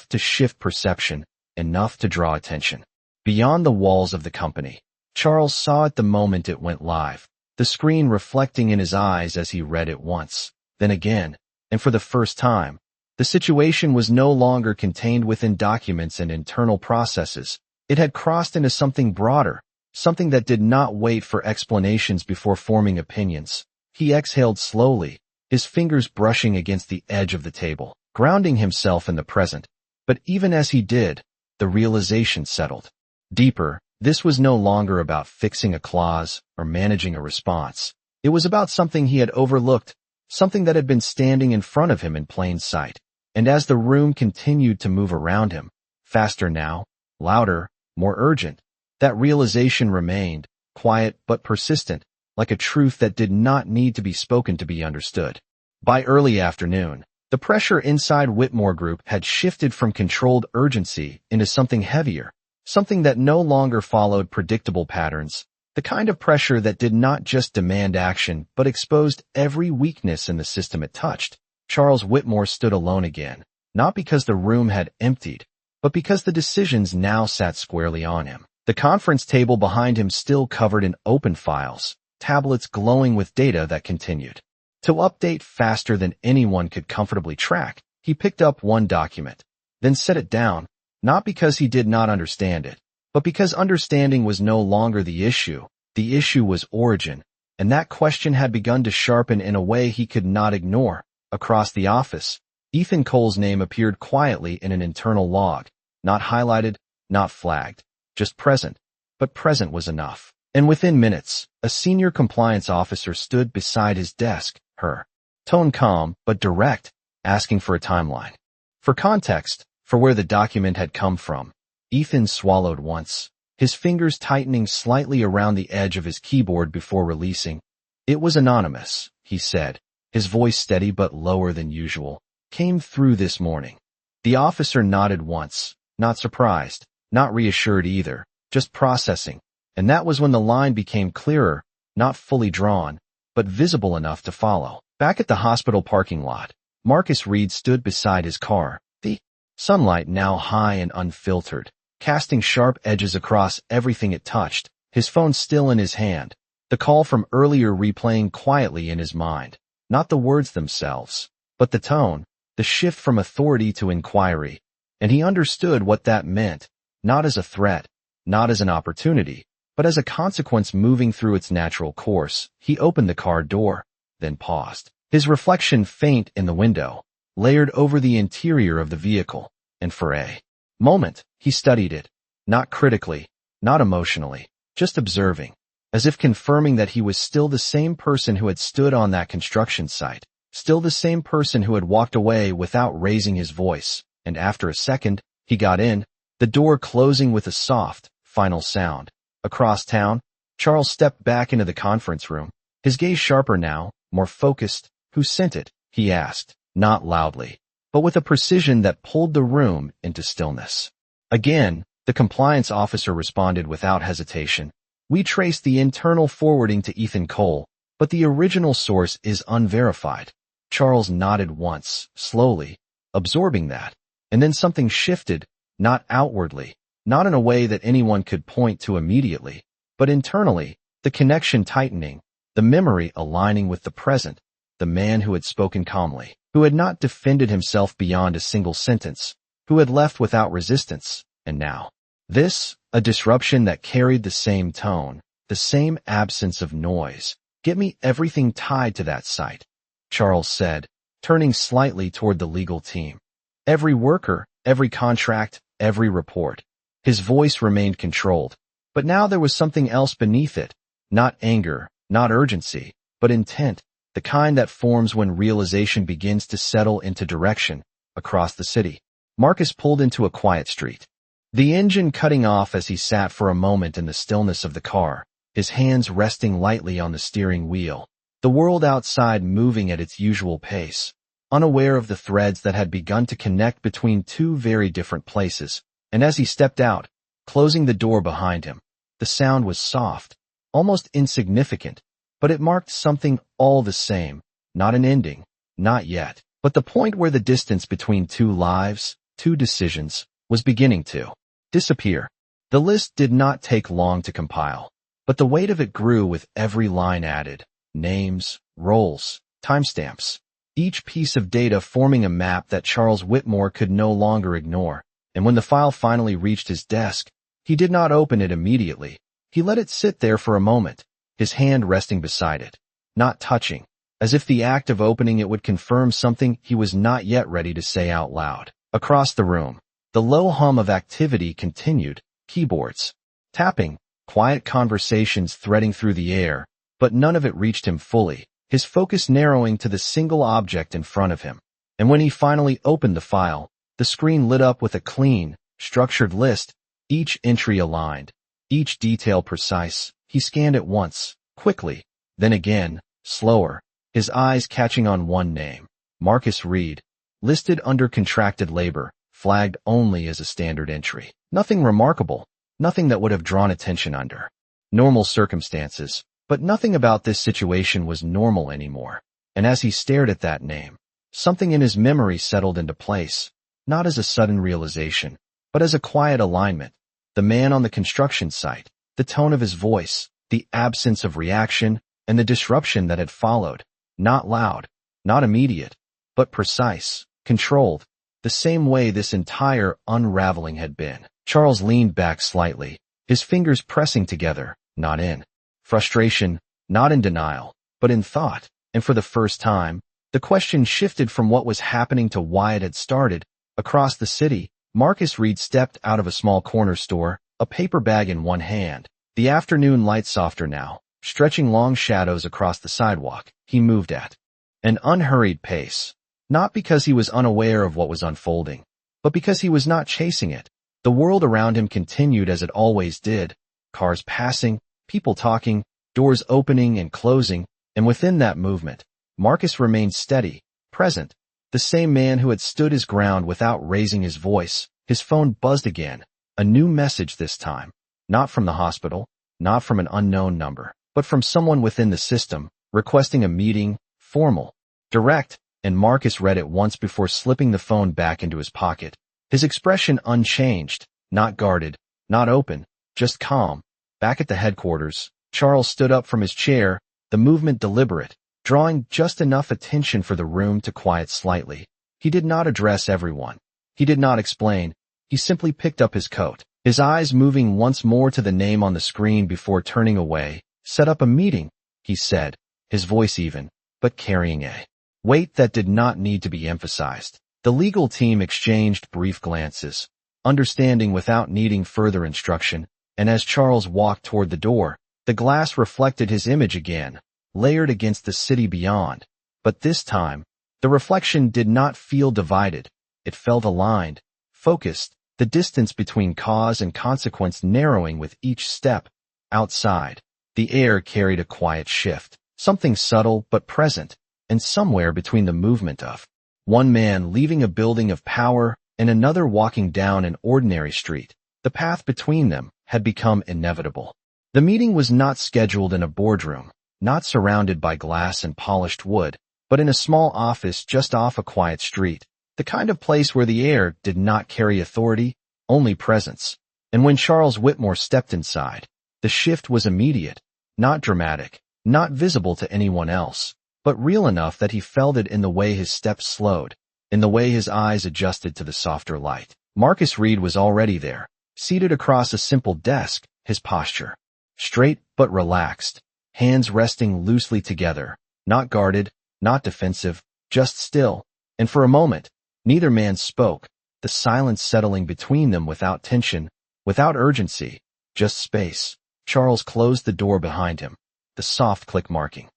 to shift perception, enough to draw attention. Beyond the walls of the company, Charles saw it the moment it went live, the screen reflecting in his eyes as he read it once, then again, and for the first time. The situation was no longer contained within documents and internal processes. It had crossed into something broader, something that did not wait for explanations before forming opinions. He exhaled slowly, his fingers brushing against the edge of the table, grounding himself in the present. But even as he did, the realization settled. Deeper, this was no longer about fixing a clause or managing a response. It was about something he had overlooked, something that had been standing in front of him in plain sight. And as the room continued to move around him, faster now, louder, more urgent, that realization remained, quiet but persistent, like a truth that did not need to be spoken to be understood. By early afternoon, the pressure inside Whitmore Group had shifted from controlled urgency into something heavier, something that no longer followed predictable patterns, the kind of pressure that did not just demand action but exposed every weakness in the system it touched. Charles Whitmore stood alone again, not because the room had emptied, but because the decisions now sat squarely on him. The conference table behind him still covered in open files, tablets glowing with data that continued to update faster than anyone could comfortably track. He picked up one document, then set it down, not because he did not understand it, but because understanding was no longer the issue. The issue was origin, and that question had begun to sharpen in a way he could not ignore. Across the office, Ethan Cole's name appeared quietly in an internal log, not highlighted, not flagged, just present. But present was enough. And within minutes, a senior compliance officer stood beside his desk, her tone calm but direct, asking for a timeline. For context, for where the document had come from, Ethan swallowed once, his fingers tightening slightly around the edge of his keyboard before releasing. It was anonymous, he said, his voice steady but lower than usual. Came through this morning. The officer nodded once, not surprised, not reassured either, just processing. And that was when the line became clearer, not fully drawn, but visible enough to follow. Back at the hospital parking lot, Marcus Reed stood beside his car, the sunlight now high and unfiltered, casting sharp edges across everything it touched, his phone still in his hand, the call from earlier replaying quietly in his mind. Not the words themselves, but the tone, the shift from authority to inquiry. And he understood what that meant, not as a threat, not as an opportunity, but as a consequence moving through its natural course. He opened the car door, then paused. His reflection faint in the window, layered over the interior of the vehicle, and for a moment, he studied it, not critically, not emotionally, just observing, as if confirming that he was still the same person who had stood on that construction site, still the same person who had walked away without raising his voice. And after a second, he got in, the door closing with a soft, final sound. Across town, Charles stepped back into the conference room, his gaze sharper now, more focused. Who sent it? He asked, not loudly, but with a precision that pulled the room into stillness. Again, the compliance officer responded without hesitation. We traced the internal forwarding to Ethan Cole, but the original source is unverified. Charles nodded once, slowly, absorbing that, and then something shifted, not outwardly, not in a way that anyone could point to immediately, but internally, the connection tightening, the memory aligning with the present, the man who had spoken calmly, who had not defended himself beyond a single sentence, who had left without resistance, and now, this, a disruption that carried the same tone, the same absence of noise. Get me everything tied to that site, Charles said, turning slightly toward the legal team. Every worker, every contract, every report. His voice remained controlled, but now there was something else beneath it, not anger, not urgency, but intent, the kind that forms when realization begins to settle into direction. Across the city, Marcus pulled into a quiet street, the engine cutting off as he sat for a moment in the stillness of the car, his hands resting lightly on the steering wheel, the world outside moving at its usual pace, unaware of the threads that had begun to connect between two very different places. And as he stepped out, closing the door behind him, the sound was soft, almost insignificant, but it marked something all the same, not an ending, not yet, but the point where the distance between two lives, two decisions, was beginning to disappear. The list did not take long to compile, but the weight of it grew with every line added, names, roles, timestamps, each piece of data forming a map that Charles Whitmore could no longer ignore. And when the file finally reached his desk, he did not open it immediately. He let it sit there for a moment, his hand resting beside it, not touching, as if the act of opening it would confirm something he was not yet ready to say out loud. Across the room, the low hum of activity continued, keyboards, tapping, quiet conversations threading through the air, but none of it reached him fully, his focus narrowing to the single object in front of him. And when he finally opened the file, the screen lit up with a clean, structured list, each entry aligned, each detail precise. He scanned it once, quickly, then again, slower, his eyes catching on one name, Marcus Reed, listed under contracted labor, flagged only as a standard entry. Nothing remarkable, nothing that would have drawn attention under normal circumstances, but nothing about this situation was normal anymore. And as he stared at that name, something in his memory settled into place, not as a sudden realization, but as a quiet alignment. The man on the construction site, the tone of his voice, the absence of reaction, and the disruption that had followed. Not loud, not immediate, but precise, controlled, the same way this entire unraveling had been. Charles leaned back slightly, his fingers pressing together, not in frustration, not in denial, but in thought. And for the first time, the question shifted from what was happening to why it had started. Across the city, Marcus Reed stepped out of a small corner store, a paper bag in one hand. The afternoon light softer now, stretching long shadows across the sidewalk. He moved at an unhurried pace, not because he was unaware of what was unfolding, but because he was not chasing it. The world around him continued as it always did, cars passing, people talking, doors opening and closing, and within that movement, Marcus remained steady, present, the same man who had stood his ground without raising his voice. His phone buzzed again, a new message this time, not from the hospital, not from an unknown number, but from someone within the system, requesting a meeting, formal, direct, and Marcus read it once before slipping the phone back into his pocket. His expression unchanged, not guarded, not open, just calm. Back at the headquarters, Charles stood up from his chair, the movement deliberate, drawing just enough attention for the room to quiet slightly. He did not address everyone. He did not explain. He simply picked up his coat, his eyes moving once more to the name on the screen before turning away. Set up a meeting, he said, his voice even, but carrying a weight that did not need to be emphasized. The legal team exchanged brief glances, understanding without needing further instruction, and as Charles walked toward the door, the glass reflected his image again, layered against the city beyond. But this time, the reflection did not feel divided. It felt aligned, focused, the distance between cause and consequence narrowing with each step. Outside, the air carried a quiet shift, something subtle but present, and somewhere between the movement of one man leaving a building of power and another walking down an ordinary street, the path between them had become inevitable. The meeting was not scheduled in a boardroom, not surrounded by glass and polished wood, but in a small office just off a quiet street, the kind of place where the air did not carry authority, only presence. And when Charles Whitmore stepped inside, the shift was immediate, not dramatic, not visible to anyone else, but real enough that he felt it in the way his steps slowed, in the way his eyes adjusted to the softer light. Marcus Reed was already there, seated across a simple desk, his posture straight but relaxed, hands resting loosely together, not guarded, not defensive, just still. And for a moment, neither man spoke, the silence settling between them without tension, without urgency, just space. Charles closed the door behind him, the soft click marking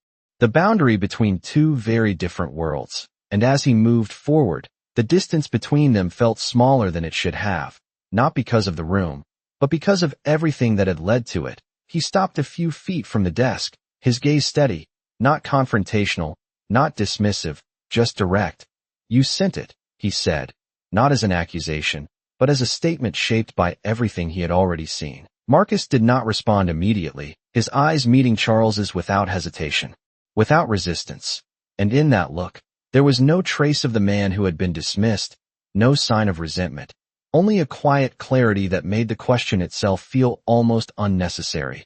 the boundary between two very different worlds, and as he moved forward, the distance between them felt smaller than it should have, not because of the room, but because of everything that had led to it. He stopped a few feet from the desk, his gaze steady, not confrontational, not dismissive, just direct. "You sent it," he said, not as an accusation, but as a statement shaped by everything he had already seen. Marcus did not respond immediately, his eyes meeting Charles's without hesitation, without resistance. And in that look, there was no trace of the man who had been dismissed, no sign of resentment, only a quiet clarity that made the question itself feel almost unnecessary.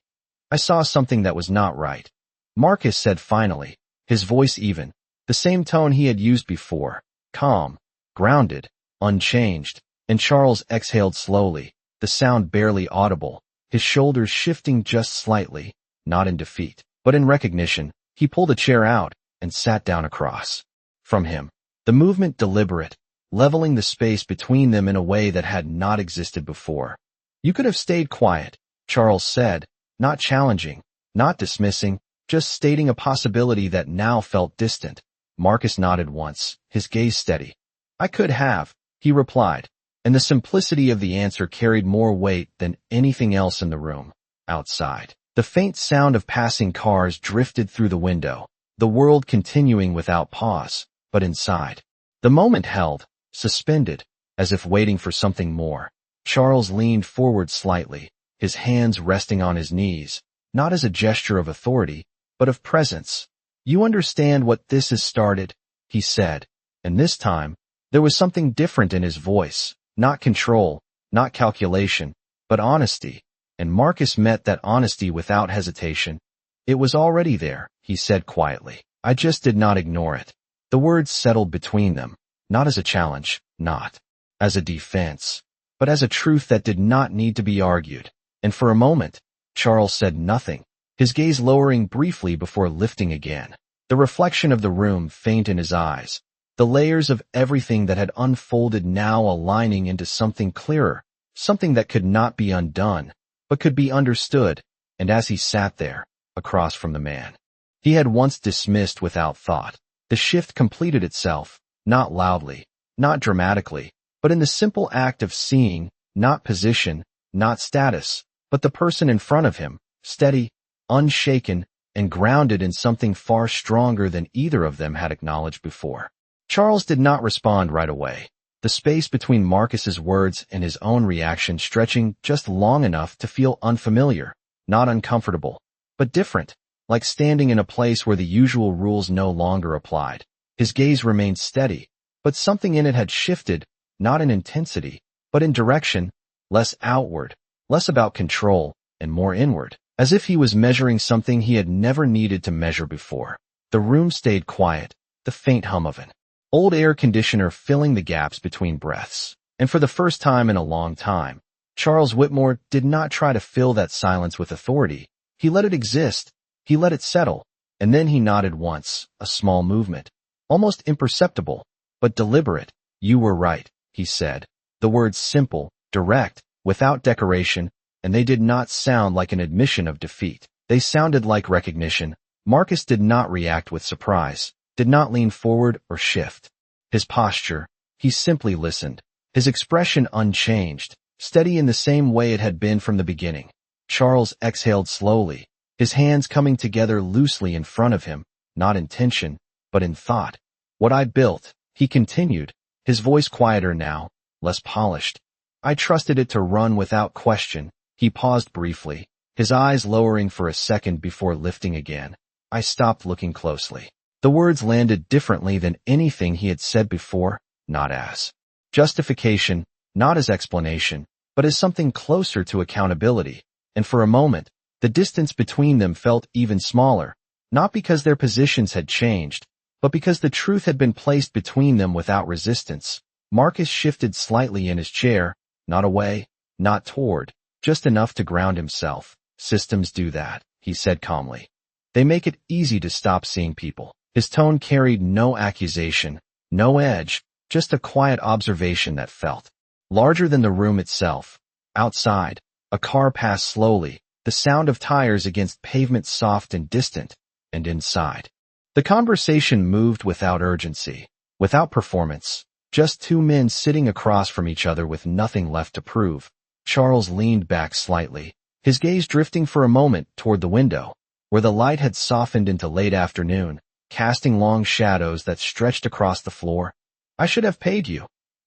"I saw something that was not right," Marcus said finally, his voice even, the same tone he had used before, calm, grounded, unchanged. And Charles exhaled slowly, the sound barely audible, his shoulders shifting just slightly, not in defeat, but in recognition. He pulled a chair out and sat down across from him, the movement deliberate, leveling the space between them in a way that had not existed before. You could have stayed quiet, Charles said, not challenging, not dismissing, just stating a possibility that now felt distant. Marcus nodded once, his gaze steady. I could have, he replied, and the simplicity of the answer carried more weight than anything else in the room. Outside, the faint sound of passing cars drifted through the window, the world continuing without pause. But inside, the moment held, suspended, as if waiting for something more. Charles leaned forward slightly, his hands resting on his knees, not as a gesture of authority, but of presence. You understand what this has started, he said, and this time, there was something different in his voice, not control, not calculation, but honesty, and Marcus met that honesty without hesitation. It was already there, he said quietly. I just did not ignore it. The words settled between them, not as a challenge, not as a defense, but as a truth that did not need to be argued. And for a moment, Charles said nothing, his gaze lowering briefly before lifting again. The reflection of the room faint in his eyes, the layers of everything that had unfolded now aligning into something clearer, something that could not be undone, but could be understood. And as he sat there, across from the man he had once dismissed without thought, the shift completed itself, not loudly, not dramatically, but in the simple act of seeing, not position, not status, but the person in front of him, steady, unshaken, and grounded in something far stronger than either of them had acknowledged before. Charles did not respond right away, the space between Marcus's words and his own reaction stretching just long enough to feel unfamiliar, not uncomfortable, but different, like standing in a place where the usual rules no longer applied. His gaze remained steady, but something in it had shifted, not in intensity, but in direction, less outward, less about control, and more inward, as if he was measuring something he had never needed to measure before. The room stayed quiet, the faint hum of an old air conditioner filling the gaps between breaths. And for the first time in a long time, Charles Whitmore did not try to fill that silence with authority. He let it exist, he let it settle, and then he nodded once, a small movement, almost imperceptible, but deliberate. You were right, he said. The words simple, direct, without decoration, and they did not sound like an admission of defeat. They sounded like recognition. Marcus did not react with surprise, did not lean forward or shift. His posture, he simply listened, his expression unchanged, steady in the same way it had been from the beginning. Charles exhaled slowly, his hands coming together loosely in front of him, not in tension, but in thought. What I built, he continued, his voice quieter now, less polished. I trusted it to run without question. He paused briefly, his eyes lowering for a second before lifting again. I stopped looking closely. The words landed differently than anything he had said before, not as justification, not as explanation, but as something closer to accountability. And for a moment, the distance between them felt even smaller, not because their positions had changed, but because the truth had been placed between them without resistance. Marcus shifted slightly in his chair, not away, not toward, just enough to ground himself. Systems do that, he said calmly. They make it easy to stop seeing people. His tone carried no accusation, no edge, just a quiet observation that felt larger than the room itself. Outside, a car passed slowly, the sound of tires against pavement soft and distant, and inside, the conversation moved without urgency, without performance, just two men sitting across from each other with nothing left to prove. Charles leaned back slightly, his gaze drifting for a moment toward the window, where the light had softened into late afternoon, casting long shadows that stretched across the floor. I should have paid you,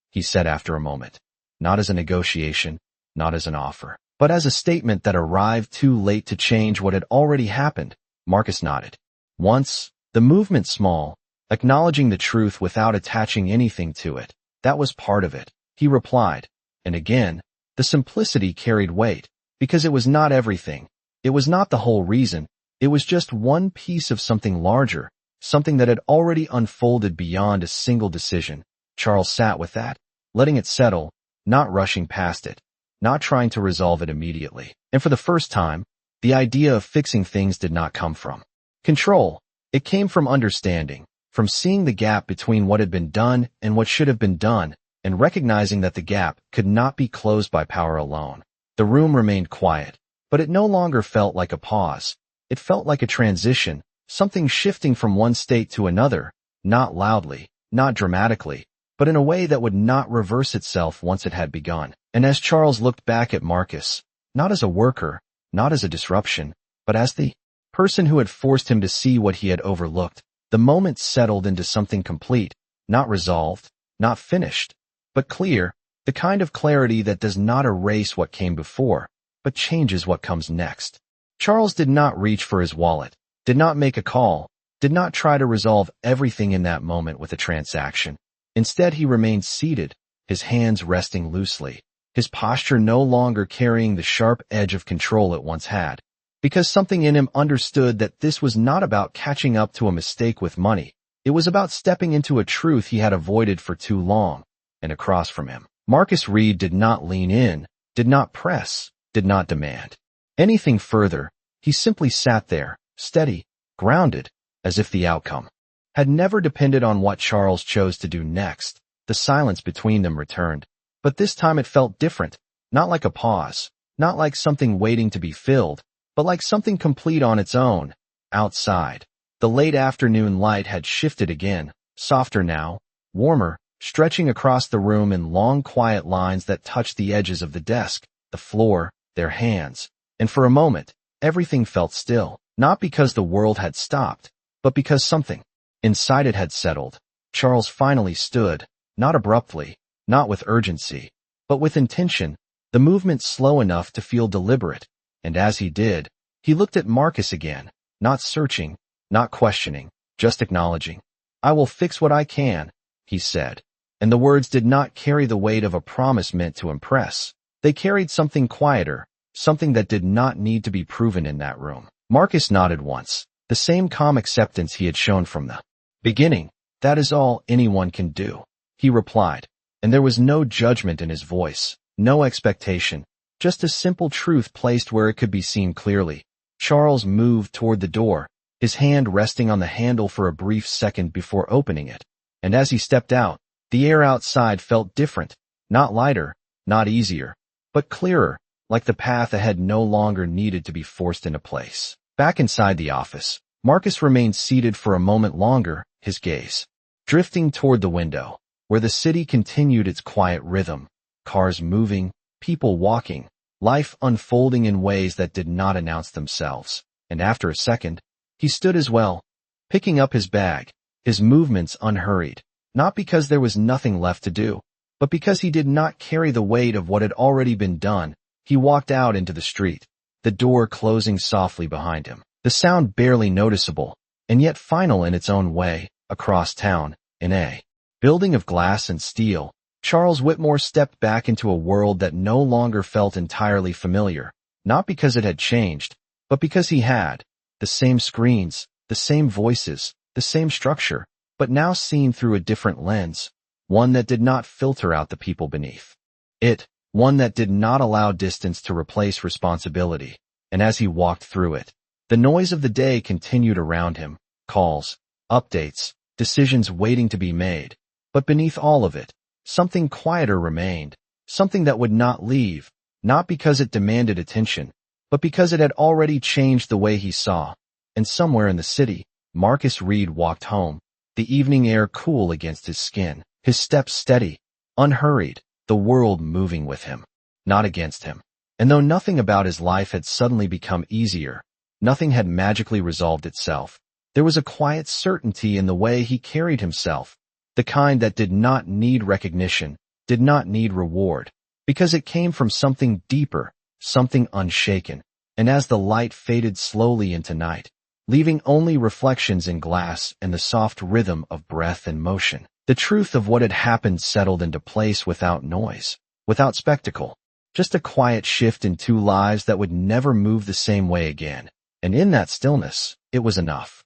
he said after a moment, not as a negotiation, not as an offer, but as a statement that arrived too late to change what had already happened. Marcus nodded. Once, the movement small, acknowledging the truth without attaching anything to it. That was part of it, he replied. And again, the simplicity carried weight, because it was not everything. It was not the whole reason. It was just one piece of something larger, something that had already unfolded beyond a single decision. Charles sat with that, letting it settle, not rushing past it, not trying to resolve it immediately. And for the first time, the idea of fixing things did not come from control. It came from understanding, from seeing the gap between what had been done and what should have been done, and recognizing that the gap could not be closed by power alone. The room remained quiet, but it no longer felt like a pause. It felt like a transition, something shifting from one state to another, not loudly, not dramatically, but in a way that would not reverse itself once it had begun. And as Charles looked back at Marcus, not as a worker, not as a disruption, but as the person who had forced him to see what he had overlooked, the moment settled into something complete, not resolved, not finished, but clear, the kind of clarity that does not erase what came before, but changes what comes next. Charles did not reach for his wallet, did not make a call, did not try to resolve everything in that moment with a transaction. Instead, he remained seated, his hands resting loosely, his posture no longer carrying the sharp edge of control it once had, because something in him understood that this was not about catching up to a mistake with money. It was about stepping into a truth he had avoided for too long. And across from him, Marcus Reed did not lean in, did not press, did not demand anything further. He simply sat there, steady, grounded, as if the outcome had never depended on what Charles chose to do next. The silence between them returned, but this time it felt different, not like a pause, not like something waiting to be filled, but like something complete on its own. Outside, the late afternoon light had shifted again, softer now, warmer, stretching across the room in long quiet lines that touched the edges of the desk, the floor, their hands. And for a moment, everything felt still, not because the world had stopped, but because something inside it had settled. Charles finally stood, not abruptly, not with urgency, but with intention, the movement slow enough to feel deliberate. And as he did, he looked at Marcus again, not searching, not questioning, just acknowledging. "I will fix what I can," he said. And the words did not carry the weight of a promise meant to impress. They carried something quieter, something that did not need to be proven in that room. Marcus nodded once, the same calm acceptance he had shown from the beginning. "That is all anyone can do," he replied, and there was no judgment in his voice, no expectation, just a simple truth placed where it could be seen clearly. Charles moved toward the door, his hand resting on the handle for a brief second before opening it. And as he stepped out, the air outside felt different, not lighter, not easier, but clearer, like the path ahead no longer needed to be forced into place. Back inside the office, Marcus remained seated for a moment longer, his gaze drifting toward the window, where the city continued its quiet rhythm, cars moving, people walking, life unfolding in ways that did not announce themselves. And after a second, he stood as well, picking up his bag, his movements unhurried, not because there was nothing left to do, but because he did not carry the weight of what had already been done. He walked out into the street, the door closing softly behind him, the sound barely noticeable, and yet final in its own way. Across town, in a building of glass and steel, Charles Whitmore stepped back into a world that no longer felt entirely familiar, not because it had changed, but because he had. The same screens, the same voices, the same structure, but now seen through a different lens, one that did not filter out the people beneath it, one that did not allow distance to replace responsibility. And as he walked through it, the noise of the day continued around him, calls, updates, decisions waiting to be made. But beneath all of it, something quieter remained, something that would not leave, not because it demanded attention, but because it had already changed the way he saw. And somewhere in the city, Marcus Reed walked home, the evening air cool against his skin, his steps steady, unhurried, the world moving with him, not against him. And though nothing about his life had suddenly become easier, nothing had magically resolved itself, there was a quiet certainty in the way he carried himself, the kind that did not need recognition, did not need reward, because it came from something deeper, something unshaken. And as the light faded slowly into night, leaving only reflections in glass and the soft rhythm of breath and motion, the truth of what had happened settled into place without noise, without spectacle, just a quiet shift in two lives that would never move the same way again. And in that stillness, it was enough.